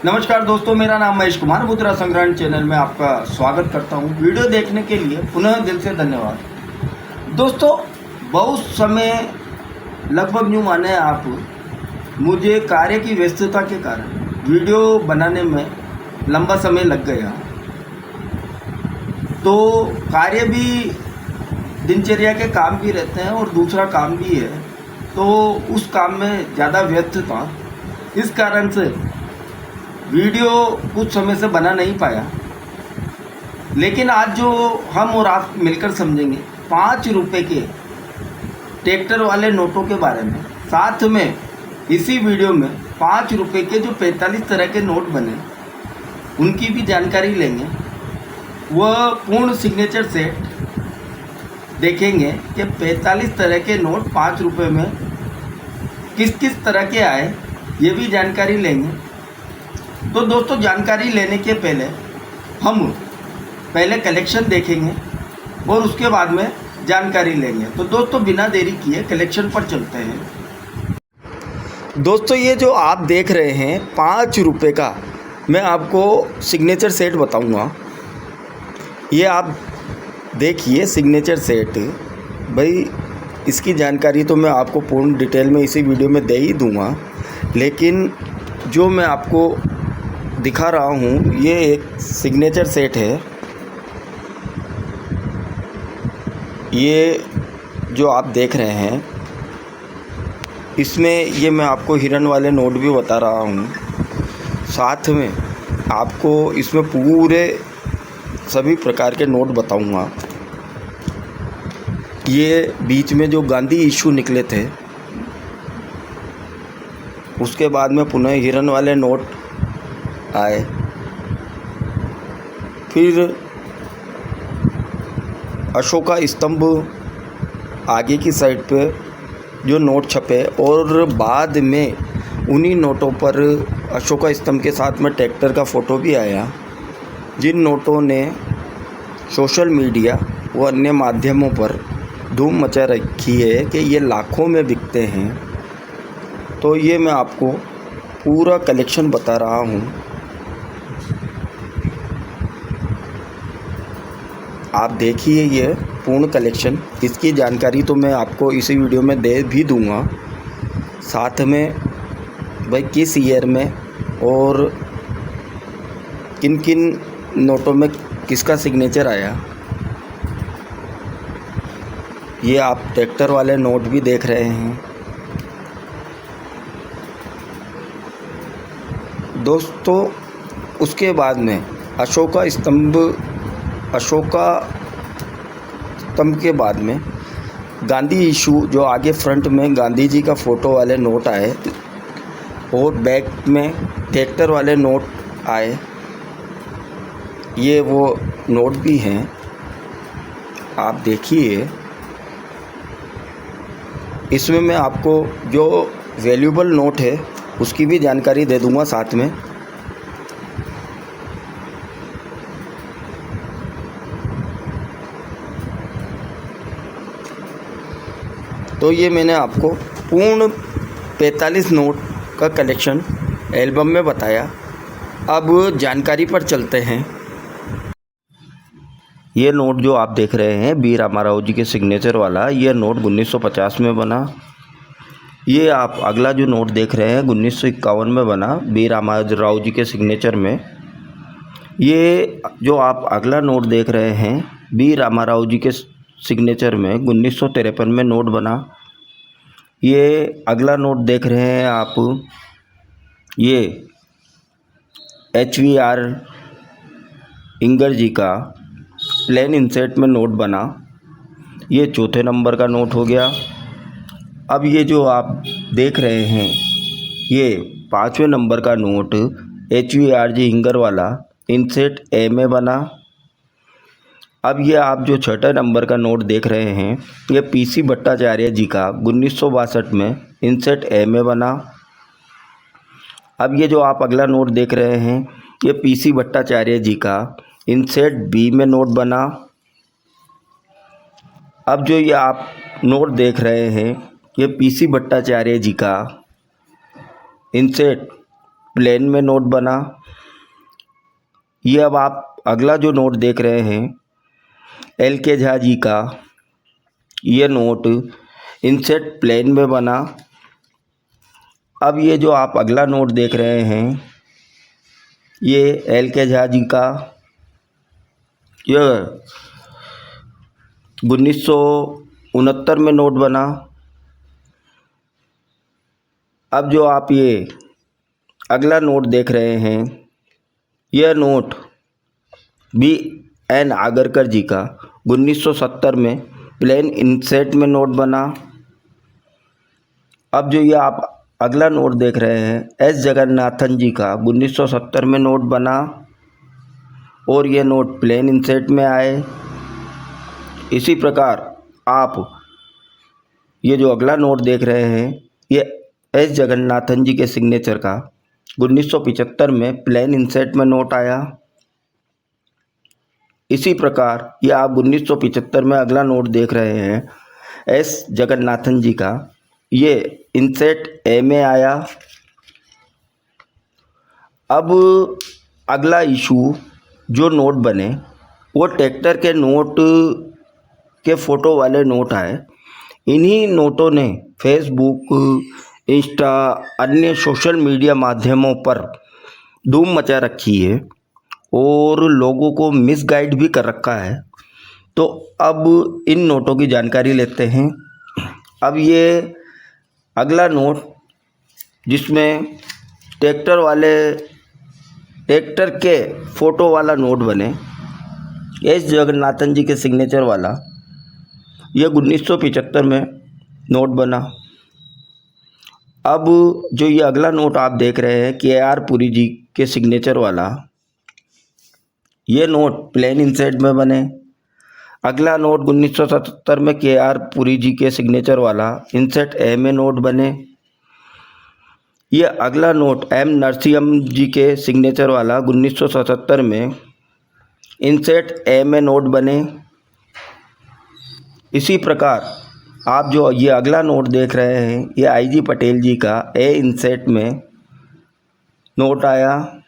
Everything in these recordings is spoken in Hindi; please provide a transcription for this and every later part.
नमस्कार दोस्तों, मेरा नाम महेश कुमार। मुद्रा संग्रहण चैनल में आपका स्वागत करता हूं। वीडियो देखने के लिए पुनः दिल से धन्यवाद। दोस्तों, बहुत समय लगभग यूँ माने आप, मुझे कार्य की व्यस्तता के कारण वीडियो बनाने में लंबा समय लग गया। तो कार्य भी, दिनचर्या के काम भी रहते हैं और दूसरा काम भी है, तो उस काम में ज़्यादा व्यस्त था। इस कारण से वीडियो कुछ समय से बना नहीं पाया। लेकिन आज जो हम और आप मिलकर समझेंगे 5 रुपये के ट्रैक्टर वाले नोटों के बारे में, साथ में इसी वीडियो में 5 रुपये के जो 45 तरह के नोट बने उनकी भी जानकारी लेंगे। वह पूर्ण सिग्नेचर सेट देखेंगे कि 45 तरह के नोट 5 रुपये में किस किस तरह के आए, ये भी जानकारी लेंगे। तो दोस्तों, जानकारी लेने के पहले हम पहले कलेक्शन देखेंगे और उसके बाद में जानकारी लेंगे। तो दोस्तों, बिना देरी किए कलेक्शन पर चलते हैं। दोस्तों, ये जो आप देख रहे हैं 5 रुपये का, मैं आपको सिग्नेचर सेट बताऊंगा। ये आप देखिए सिग्नेचर सेट। भाई, इसकी जानकारी तो मैं आपको पूर्ण डिटेल में इसी वीडियो में दे ही दूंगा, लेकिन जो मैं आपको दिखा रहा हूँ ये एक सिग्नेचर सेट है। ये जो आप देख रहे हैं, इसमें ये मैं आपको हिरन वाले नोट भी बता रहा हूँ। साथ में आपको इसमें पूरे सभी प्रकार के नोट बताऊँगा। ये बीच में जो गांधी इशू निकले थे, उसके बाद में पुनः हिरन वाले नोट आए। फिर अशोका स्तंभ आगे की साइड पे जो नोट छपे, और बाद में उन्हीं नोटों पर अशोका स्तंभ के साथ में ट्रैक्टर का फ़ोटो भी आया, जिन नोटों ने सोशल मीडिया व अन्य माध्यमों पर धूम मचा रखी है कि ये लाखों में बिकते हैं। तो ये मैं आपको पूरा कलेक्शन बता रहा हूँ। आप देखिए ये पूर्ण कलेक्शन। इसकी जानकारी तो मैं आपको इसी वीडियो में दे भी दूंगा। साथ में भाई किस ईयर में और किन किन नोटों में किसका सिग्नेचर आया, ये आप ट्रैक्टर वाले नोट भी देख रहे हैं। दोस्तों, उसके बाद में अशोका स्तंभ के बाद में गांधी इशू, जो आगे फ्रंट में गांधी जी का फ़ोटो वाले नोट आए और बैक में ट्रैक्टर वाले नोट आए। ये वो नोट भी हैं, आप देखिए। इसमें मैं आपको जो वैल्यूएबल नोट है उसकी भी जानकारी दे दूंगा साथ में। तो ये मैंने आपको पूर्ण 45 नोट का कलेक्शन एल्बम में बताया। अब जानकारी पर चलते हैं। ये नोट जो आप देख रहे हैं बी रामाराव जी के सिग्नेचर वाला, ये नोट 1950 में बना। ये आप अगला जो नोट देख रहे हैं 1951 में बना बी रामाराव जी के सिग्नेचर में। ये जो आप अगला नोट देख रहे हैं बी रामाराव जी के सिग्नेचर में 1953 में नोट बना। ये अगला नोट देख रहे हैं आप, ये HVR इंगर जी का प्लेन इंसेट में नोट बना। ये चौथे नंबर का नोट हो गया। अब ये जो आप देख रहे हैं ये 5वें नंबर का नोट HVR जी इंगर वाला इंसेट A में बना। अब ये आप जो 6ठे नंबर का नोट देख रहे हैं ये PC भट्टाचार्य जी का 1962 में इंसेट A में बना। अब ये जो आप अगला नोट देख रहे हैं ये PC भट्टाचार्य जी का इंसेट B में नोट बना। अब जो ये आप नोट देख रहे हैं ये PC भट्टाचार्य जी का इंसेट प्लेन में नोट बना। ये अब आप अगला जो नोट देख रहे हैं एल के झा जी का, ये नोट इंसेट प्लेन में बना। अब ये जो आप अगला नोट देख रहे हैं ये एल के झा जी का, यह 1969 में नोट बना। अब जो आप ये अगला नोट देख रहे हैं यह नोट बी एन आगरकर जी का 1970 में प्लेन इंसेट में नोट बना। अब जो ये आप अगला नोट देख रहे हैं एस जगन्नाथन जी का 1970 में नोट बना और ये नोट प्लेन इंसेट में आए। इसी प्रकार आप ये जो अगला नोट देख रहे हैं ये एस जगन्नाथन जी के सिग्नेचर का 1975 में प्लेन इंसेट में नोट आया। इसी प्रकार ये आप 1975 में अगला नोट देख रहे हैं एस जगन्नाथन जी का, ये इंसेट ए में आया। अब अगला इशू जो नोट बने वो ट्रैक्टर के नोट के फ़ोटो वाले नोट आए। इन्हीं नोटों ने फेसबुक, इंस्टा, अन्य सोशल मीडिया माध्यमों पर धूम मचा रखी है और लोगों को मिसगाइड भी कर रखा है। तो अब इन नोटों की जानकारी लेते हैं। अब ये अगला नोट जिसमें ट्रैक्टर के फ़ोटो वाला नोट बने एस जगन्नाथन जी के सिग्नेचर वाला, यह 1975 में नोट बना। अब जो ये अगला नोट आप देख रहे हैं के आर पुरी जी के सिग्नेचर वाला, ये नोट प्लेन इंसेट में बने। अगला नोट 1977 में के आर पुरी जी के सिग्नेचर वाला इंसेट ए में नोट बने। ये अगला नोट एम नरसिम्हम जी के सिग्नेचर वाला 1977 में इंसेट ए में नोट बने। इसी प्रकार आप जो ये अगला नोट देख रहे हैं ये आई जी पटेल जी का ए इंसेट में नोट आया।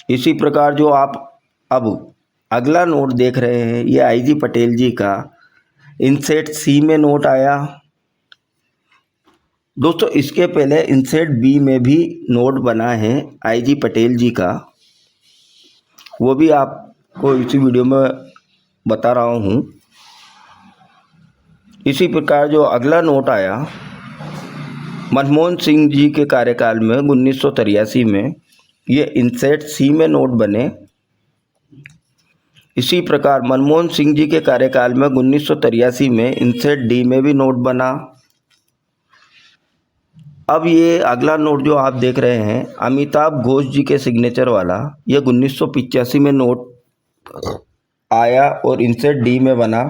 इसी प्रकार जो आप अब अगला नोट देख रहे हैं ये आई जी पटेल जी का इंसेट सी में नोट आया। दोस्तों इसके पहले इंसेट बी में भी नोट बना है आई जी पटेल जी का, वो भी आपको इसी वीडियो में बता रहा हूँ। इसी प्रकार जो अगला नोट आया मनमोहन सिंह जी के कार्यकाल में 1983 में, ये इंसेट सी में नोट बने। इसी प्रकार मनमोहन सिंह जी के कार्यकाल में 1983 में इंसेट डी में भी नोट बना। अब ये अगला नोट जो आप देख रहे हैं अमिताभ घोष जी के सिग्नेचर वाला, ये 1985 में नोट आया और इंसेट डी में बना।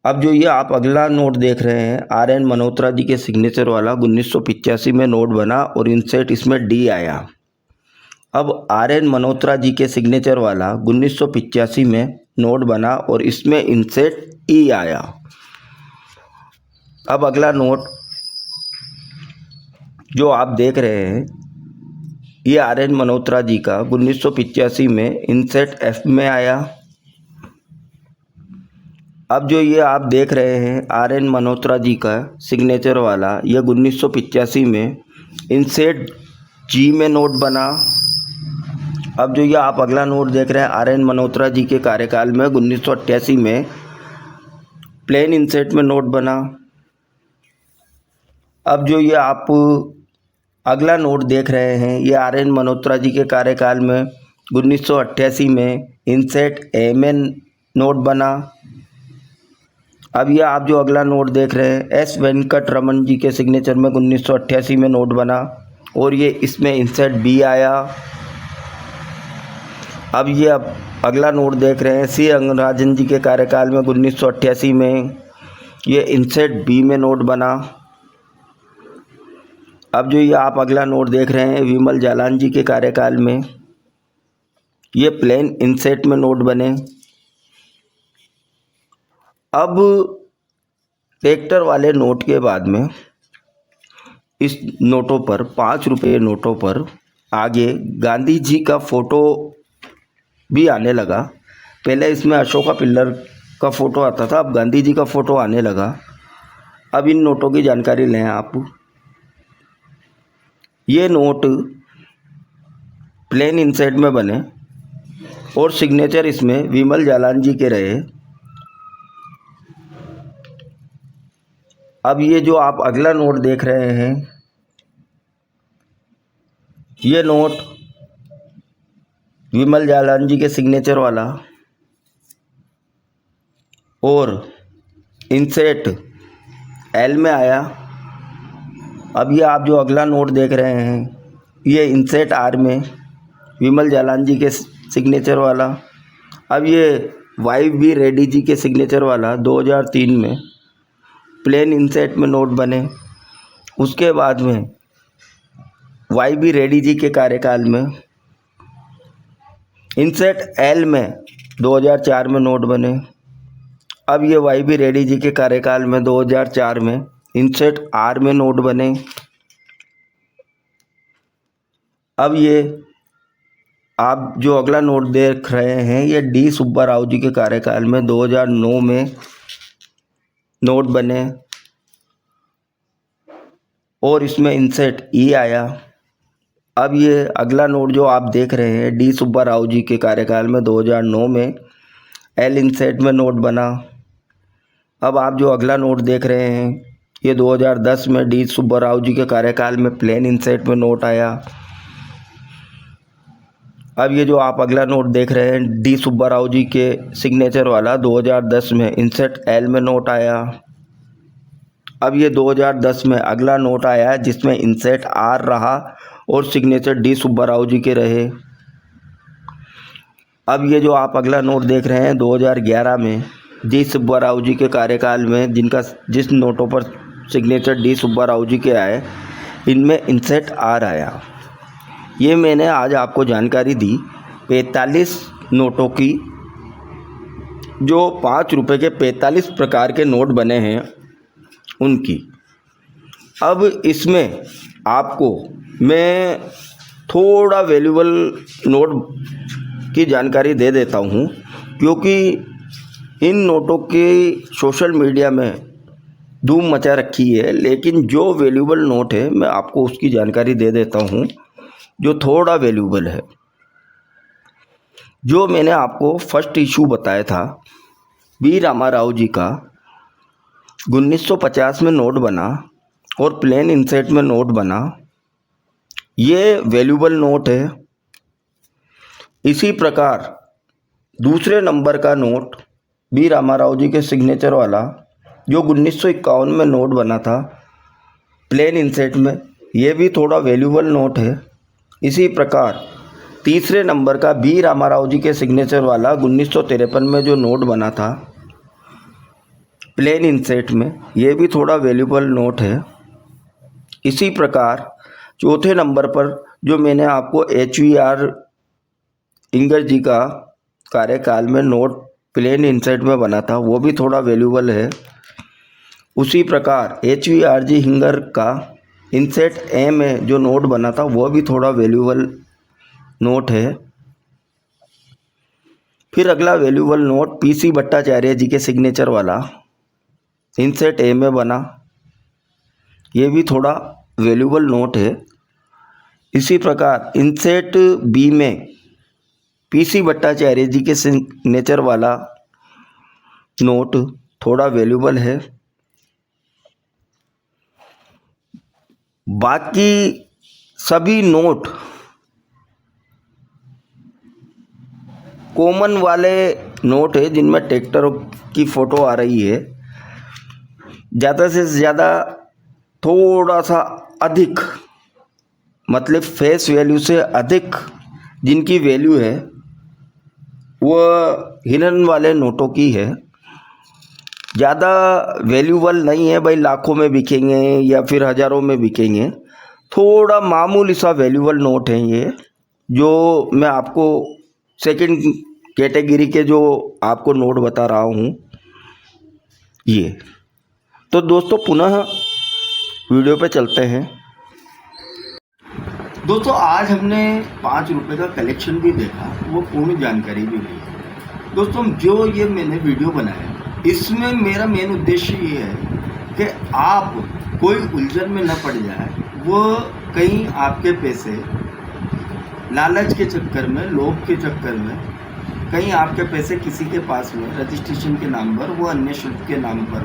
अब जो ये आप अगला नोट देख रहे हैं आर एन मल्होत्रा जी के सिग्नेचर वाला 1985 में नोट बना और इंसेट इसमें डी आया। अब आर एन मल्होत्रा जी के सिग्नेचर वाला 1985 में नोट बना और इसमें इंसेट ई आया। अब अगला नोट जो आप देख रहे हैं ये आर एन मल्होत्रा जी का 1985 में इंसेट एफ में आया। अब जो ये आप देख रहे हैं आर एन मल्होत्रा जी का सिग्नेचर वाला, यह 1985 में इंसेट जी में नोट बना। अब जो ये आप अगला नोट देख रहे हैं आर एन मल्होत्रा जी के कार्यकाल में 1988 में प्लेन इंसेट में नोट बना। अब जो ये आप अगला नोट देख रहे हैं ये आर एन मल्होत्रा जी के कार्यकाल में 1988 में इंसेट ए में नोट बना। अब ये आप जो अगला नोट देख रहे हैं एस वेंकट रमन जी के सिग्नेचर में 1988 में नोट बना और ये इसमें इंसेट बी आया। अब ये अगला नोट देख रहे हैं सी रंगराजन जी के कार्यकाल में 1988 में, ये इंसेट बी में नोट बना। अब जो ये आप अगला नोट देख रहे हैं विमल जालान जी के कार्यकाल में, ये प्लेन इंसेट में नोट बने। अब ट्रैक्टर वाले नोट के बाद में इस नोटों पर 5 रुपये नोटों पर आगे गांधी जी का फ़ोटो भी आने लगा। पहले इसमें अशोका पिल्लर का फ़ोटो आता था, अब गांधी जी का फ़ोटो आने लगा। अब इन नोटों की जानकारी लें आप। ये नोट प्लेन इंसेट में बने और सिग्नेचर इसमें विमल जालान जी के रहे। अब ये जो आप अगला नोट देख रहे हैं, ये नोट विमल जालान जी के सिग्नेचर वाला और इंसेट एल में आया। अब ये आप जो अगला नोट देख रहे हैं, ये इंसेट आर में विमल जालान जी के सिग्नेचर वाला। अब ये वाई बी रेड्डी जी के सिग्नेचर वाला 2003 में प्लेन इंसेट में नोट बने। उसके बाद में वाई बी रेड्डी जी के कार्यकाल में इंसेट एल में 2004 में नोट बने। अब ये वाई बी रेड्डी जी के कार्यकाल में 2004 में इंसेट आर में नोट बने। अब ये आप जो अगला नोट देख रहे हैं, ये डी सुब्बा राव जी के कार्यकाल में 2009 में नोट बने और इसमें इंसेट ई आया। अब ये अगला नोट जो आप देख रहे हैं, डी सुब्बा राव जी के कार्यकाल में 2009 में एल इंसेट में नोट बना। अब आप जो अगला नोट देख रहे हैं, ये 2010 में डी सुब्बा राव जी के कार्यकाल में प्लेन इंसेट में नोट आया। अब ये जो आप अगला नोट देख रहे हैं, डी सुब्बा राव जी के सिग्नेचर वाला 2010 में इंसेट एल में नोट आया। अब ये 2010 में अगला नोट आया जिसमें इंसेट आर रहा और सिग्नेचर डी सुब्बा राव जी के रहे। अब ये जो आप अगला नोट देख रहे हैं, 2011 में डी सुब्बा राव जी के कार्यकाल में जिस नोटों पर सिग्नेचर डी सुब्बा राव जी के आए, इनमें इंसेट आर आया। ये मैंने आज आपको जानकारी दी 45 नोटों की, जो 5 रुपये के 45 प्रकार के नोट बने हैं उनकी। अब इसमें आपको मैं थोड़ा वैल्यूबल नोट की जानकारी दे देता हूँ, क्योंकि इन नोटों की सोशल मीडिया में धूम मचा रखी है, लेकिन जो वैल्यूबल नोट है मैं आपको उसकी जानकारी दे देता हूँ जो थोड़ा वैल्यूबल है। जो मैंने आपको फर्स्ट इशू बताया था, बी रामाराव जी का 1950 में नोट बना और प्लेन इंसेट में नोट बना, ये वैल्यूबल नोट है। इसी प्रकार दूसरे नंबर का नोट बी रामाराव जी के सिग्नेचर वाला जो 1951 में नोट बना था प्लेन इंसेट में, ये भी थोड़ा वैल्यूबल नोट है। इसी प्रकार तीसरे नंबर का बी रामाराव जी के सिग्नेचर वाला 1953 में जो नोट बना था प्लेन इंसेट में, ये भी थोड़ा वैल्यूबल नोट है। इसी प्रकार चौथे नंबर पर जो मैंने आपको HVR इंगर जी का कार्यकाल में नोट प्लेन इंसेट में बना था, वो भी थोड़ा वैल्यूबल है। उसी प्रकार HVR जी हिंगर का इंसेट ए में जो नोट बना था, वो भी थोड़ा वैल्यूबल नोट है। फिर अगला वैल्यूबल नोट PC भट्टाचार्य जी के सिग्नेचर वाला इंसेट ए में बना, ये भी थोड़ा वैल्यूबल नोट है। इसी प्रकार इंसेट बी में PC भट्टाचार्य जी के सिग्नेचर वाला नोट थोड़ा वैल्यूबल है। बाकी सभी नोट कॉमन वाले नोट है जिनमें ट्रैक्टर की फ़ोटो आ रही है। ज़्यादा से ज़्यादा थोड़ा सा अधिक, मतलब फेस वैल्यू से अधिक जिनकी वैल्यू है वह हिरन वाले नोटों की है। ज़्यादा वैल्यूबल नहीं है भाई, लाखों में बिकेंगे या फिर हज़ारों में बिकेंगे, थोड़ा मामूली सा वैल्यूबल नोट है ये, जो मैं आपको सेकंड कैटेगरी के जो आपको नोट बता रहा हूँ ये। तो दोस्तों पुनः वीडियो पे चलते हैं। दोस्तों आज हमने 5 रुपये का कलेक्शन भी देखा, वो पूर्ण जानकारी भी ली। दोस्तों जो ये मैंने वीडियो बनाया, इसमें मेरा मेन उद्देश्य ये है कि आप कोई उलझन में न पड़ जाए, वो कहीं आपके पैसे लालच के चक्कर में, लोभ के चक्कर में, कहीं आपके पैसे किसी के पास में रजिस्ट्रेशन के नाम पर, वो अन्य शुल्क के नाम पर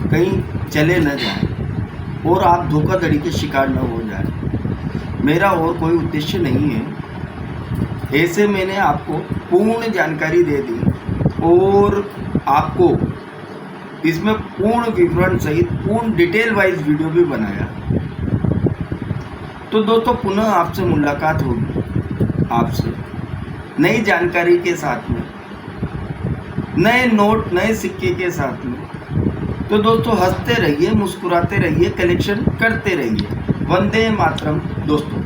कहीं चले न जाए और आप धोखाधड़ी के शिकार न हो जाए। मेरा और कोई उद्देश्य नहीं है। ऐसे मैंने आपको पूर्ण जानकारी दे दी और आपको इसमें पूर्ण विवरण सहित पूर्ण डिटेल वाइज वीडियो भी बनाया। तो दोस्तों पुनः आपसे मुलाकात होगी, आपसे नई जानकारी के साथ में, नए नोट, नए सिक्के के साथ में। तो दोस्तों हंसते रहिए, मुस्कुराते रहिए, कलेक्शन करते रहिए। वंदे मातरम दोस्तों।